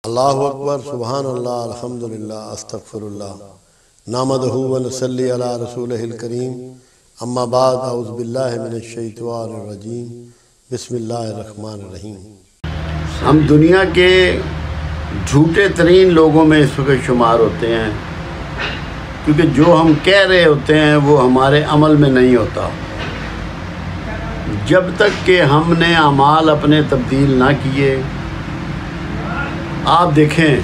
اللہ اکبر، سبحان اللہ، الحمدللہ، استغفراللہ، نحمدہ و نصلی علی رسولہ الکریم، اما بعد، اعوذ باللہ من الشیطان الرجیم، بسم اللہ الرحمن الرحیم۔ ہم دنیا کے جھوٹے ترین لوگوں میں اس وقت شمار ہوتے ہیں، کیونکہ جو ہم کہہ رہے ہوتے ہیں وہ ہمارے عمل میں نہیں ہوتا۔ جب تک کہ ہم نے اعمال اپنے تبدیل نہ کیے، آپ دیکھیں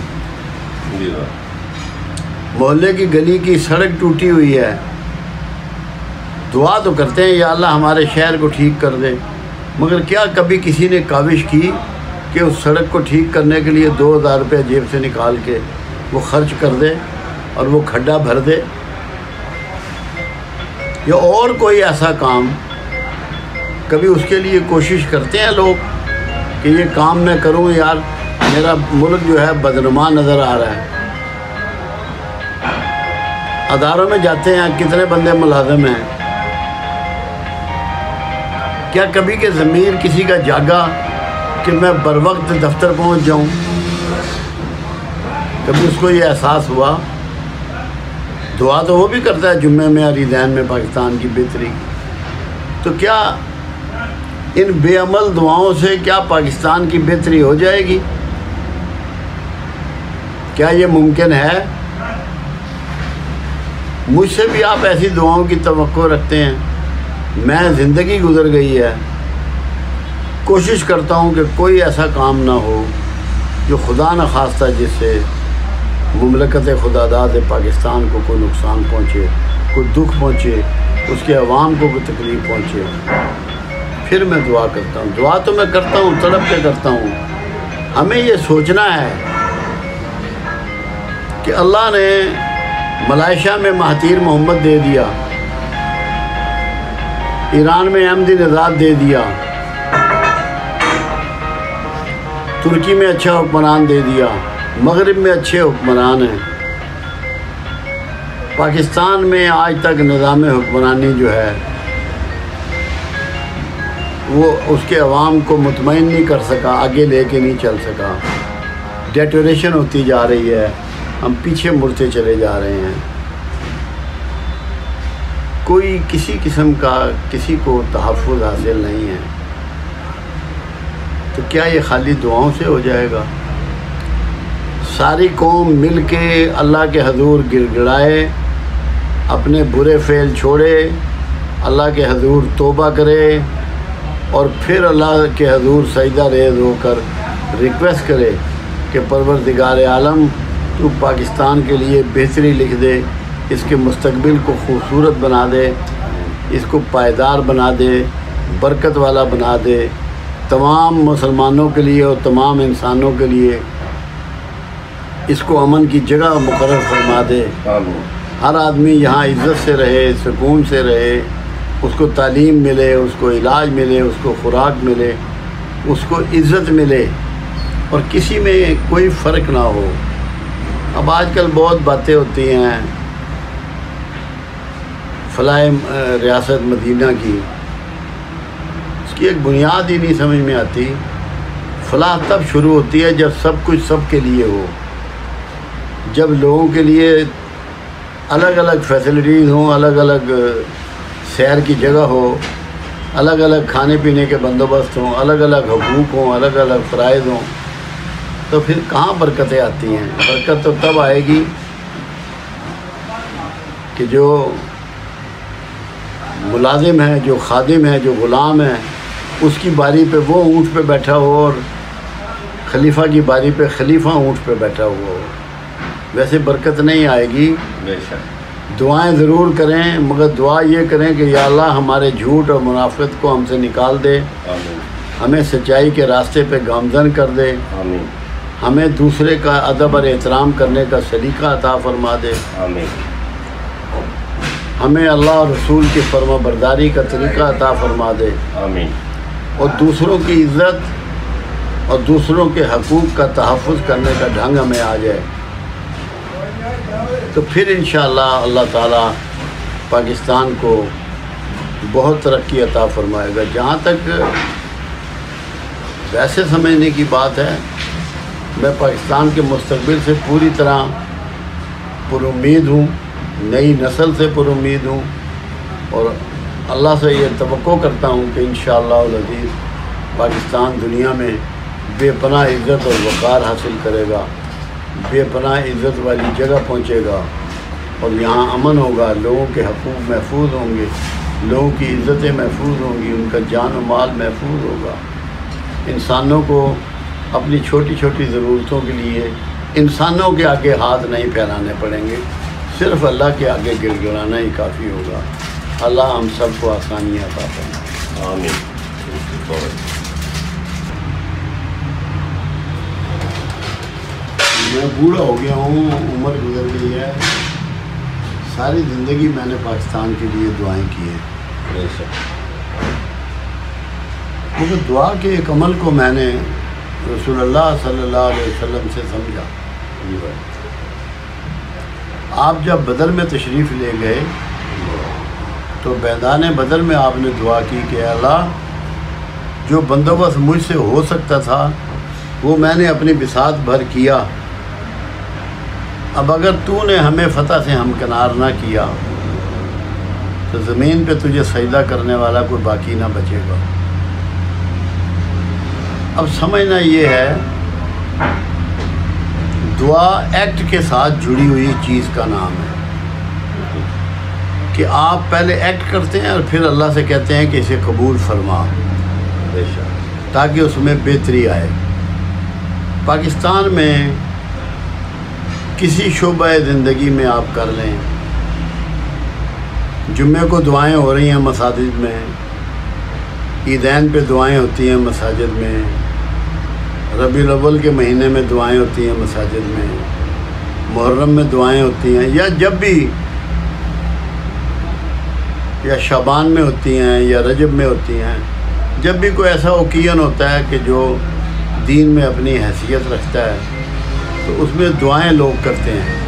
محلے کی گلی کی سڑک ٹوٹی ہوئی ہے، دعا تو کرتے ہیں یا اللہ ہمارے شہر کو ٹھیک کر دے، مگر کیا کبھی کسی نے کاوش کی کہ اس سڑک کو ٹھیک کرنے کے لیے 2000 روپے جیب سے نکال کے وہ خرچ کر دے اور وہ کھڈا بھر دے؟ یا اور کوئی ایسا کام کبھی اس کے لیے کوشش کرتے ہیں لوگ کہ یہ کام میں کروں، یار میرا ملک جو ہے بدنما نظر آ رہا ہے۔ اداروں میں جاتے ہیں، کتنے بندے ملازم ہیں، کیا کبھی کہ ضمیر کسی کا جاگا کہ میں بر وقت دفتر پہنچ جاؤں؟ کبھی اس کو یہ احساس ہوا؟ دعا تو وہ بھی کرتا ہے جمعے میں اور عیدین میں پاکستان کی بہتری، تو کیا ان بے عمل دعاؤں سے کیا پاکستان کی بہتری ہو جائے گی؟ کیا یہ ممکن ہے؟ مجھ سے بھی آپ ایسی دعاؤں کی توقع رکھتے ہیں؟ میں زندگی گزر گئی ہے، کوشش کرتا ہوں کہ کوئی ایسا کام نہ ہو جو خدا نخواستہ جس سے مملکت خدا داد پاکستان کو کوئی نقصان پہنچے، کوئی دکھ پہنچے، اس کے عوام کو کوئی تکلیف پہنچے۔ پھر میں دعا کرتا ہوں، دعا تو میں کرتا ہوں، تڑپ کے کرتا ہوں۔ ہمیں یہ سوچنا ہے کہ اللہ نے ملائیشیا میں مہاتیر محمد دے دیا، ایران میں احمدی نژاد دے دیا، ترکی میں اچھا حکمران دے دیا، مغرب میں اچھے حکمران ہیں، پاکستان میں آج تک نظام حکمرانی جو ہے وہ اس کے عوام کو مطمئن نہیں کر سکا، آگے لے کے نہیں چل سکا، ڈیٹوریشن ہوتی جا رہی ہے، ہم پیچھے مڑتے چلے جا رہے ہیں، کوئی کسی قسم کا کسی کو تحفظ حاصل نہیں ہے۔ تو کیا یہ خالی دعاؤں سے ہو جائے گا؟ ساری قوم مل کے اللہ کے حضور گر گڑائے، اپنے برے فعل چھوڑے، اللہ کے حضور توبہ کرے، اور پھر اللہ کے حضور سجدہ ریز ہو کر ریکویسٹ کرے کہ پروردگار عالم تو پاکستان کے لیے بہتری لکھ دے، اس کے مستقبل کو خوبصورت بنا دے، اس کو پائیدار بنا دے، برکت والا بنا دے، تمام مسلمانوں کے لیے اور تمام انسانوں کے لیے اس کو امن کی جگہ مقرر فرما دے، ہر آدمی یہاں عزت سے رہے، سکون سے رہے، اس کو تعلیم ملے، اس کو علاج ملے، اس کو خوراک ملے، اس کو عزت ملے، اور کسی میں کوئی فرق نہ ہو۔ اب آج کل بہت باتیں ہوتی ہیں فلاح ریاست مدینہ کی، اس کی ایک بنیاد ہی نہیں سمجھ میں آتی۔ فلاح تب شروع ہوتی ہے جب سب کچھ سب کے لیے ہو، جب لوگوں کے لیے الگ الگ فیسلٹیز ہوں، الگ الگ سیر کی جگہ ہو، الگ الگ کھانے پینے کے بندوبست ہوں، الگ الگ حقوق ہوں، الگ الگ فرائض ہوں، تو پھر کہاں برکتیں آتی ہیں؟ برکت تو تب آئے گی کہ جو ملازم ہے، جو خادم ہے، جو غلام ہے، اس کی باری پہ وہ اونٹ پہ بیٹھا ہو، اور خلیفہ کی باری پہ خلیفہ اونٹ پہ بیٹھا ہوا ہو، ویسے برکت نہیں آئے گی۔ دعائیں ضرور کریں، مگر دعا یہ کریں کہ یا اللہ ہمارے جھوٹ اور منافقت کو ہم سے نکال دے، ہمیں سچائی کے راستے پہ گامزن کر دے، ہمیں دوسرے کا ادب اور احترام کرنے کا سلیقہ عطا فرما دے، ہمیں اللہ اور رسول کی فرما برداری کا طریقہ عطا فرما دے، اور دوسروں کی عزت اور دوسروں کے حقوق کا تحفظ کرنے کا ڈھنگ ہمیں آ جائے، تو پھر انشاءاللہ اللہ تعالیٰ پاکستان کو بہت ترقی عطا فرمائے گا۔ جہاں تک ویسے سمجھنے کی بات ہے میں پاکستان کے مستقبل سے پوری طرح پر امید ہوں، نئی نسل سے پر امید ہوں، اور اللہ سے یہ توقع کرتا ہوں کہ انشاءاللہ العزیز پاکستان دنیا میں بے پناہ عزت اور وقار حاصل کرے گا، بے پناہ عزت والی جگہ پہنچے گا، اور یہاں امن ہوگا، لوگوں کے حقوق محفوظ ہوں گے، لوگوں کی عزتیں محفوظ ہوں گی، ان کا جان و مال محفوظ ہوگا۔ انسانوں کو اپنی چھوٹی چھوٹی ضرورتوں کے لیے انسانوں کے آگے ہاتھ نہیں پھیلانے پڑیں گے، صرف اللہ کے آگے گر گرانا ہی کافی ہوگا۔ اللہ ہم سب کو آسانیاں عطا فرمائے، آمین۔ میں بوڑھا ہو گیا ہوں، عمر گزر گئی ہے، ساری زندگی میں نے پاکستان کے لیے دعائیں کی ہیں، کیونکہ دعا کے ایک عمل کو میں نے رسول اللہ صلی اللہ علیہ وسلم سے سمجھا۔ آپ جب بدر میں تشریف لے گئے تو میدان بدر میں آپ نے دعا کی کہ اے اللہ، جو بندوبست مجھ سے ہو سکتا تھا وہ میں نے اپنی بساط بھر کیا، اب اگر تو نے ہمیں فتح سے ہمکنار نہ کیا تو زمین پہ تجھے سجدہ کرنے والا کوئی باقی نہ بچے گا۔ اب سمجھنا یہ ہے، دعا ایکٹ کے ساتھ جڑی ہوئی چیز کا نام ہے کہ آپ پہلے ایکٹ کرتے ہیں اور پھر اللہ سے کہتے ہیں کہ اسے قبول فرما، تاکہ اس میں بہتری آئے۔ پاکستان میں کسی شعبہ زندگی میں آپ کر لیں، جمعے کو دعائیں ہو رہی ہیں مساجد میں، عیدین پہ دعائیں ہوتی ہیں مساجد میں، ربیع الاول کے مہینے میں دعائیں ہوتی ہیں مساجد میں، محرم میں دعائیں ہوتی ہیں، یا جب بھی، یا شعبان میں ہوتی ہیں یا رجب میں ہوتی ہیں، جب بھی کوئی ایسا اوکیزن ہوتا ہے کہ جو دین میں اپنی حیثیت رکھتا ہے تو اس میں دعائیں لوگ کرتے ہیں۔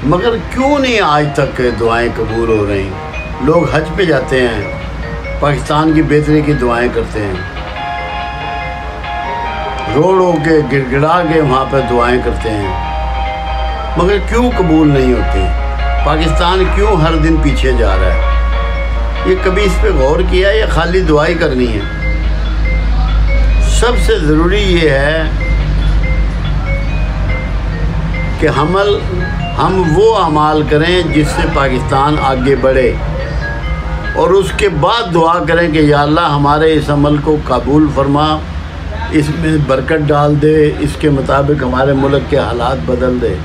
مگر کیوں نہیں آج تک دعائیں قبول ہو رہی؟ لوگ حج پہ جاتے ہیں، پاکستان کی بہتری کی دعائیں کرتے ہیں، رو رو کے گڑ گڑا کے وہاں پہ دعائیں کرتے ہیں، مگر کیوں قبول نہیں ہوتے؟ پاکستان کیوں ہر دن پیچھے جا رہا ہے؟ یہ کبھی اس پہ غور کیا یا خالی دعائی کرنی ہے؟ سب سے ضروری یہ ہے کہ ہم وہ اعمال کریں جس سے پاکستان آگے بڑھے، اور اس کے بعد دعا کریں کہ یا اللہ ہمارے اس عمل کو قبول فرما، اس میں برکت ڈال دے، اس کے مطابق ہمارے ملک کے حالات بدل دے۔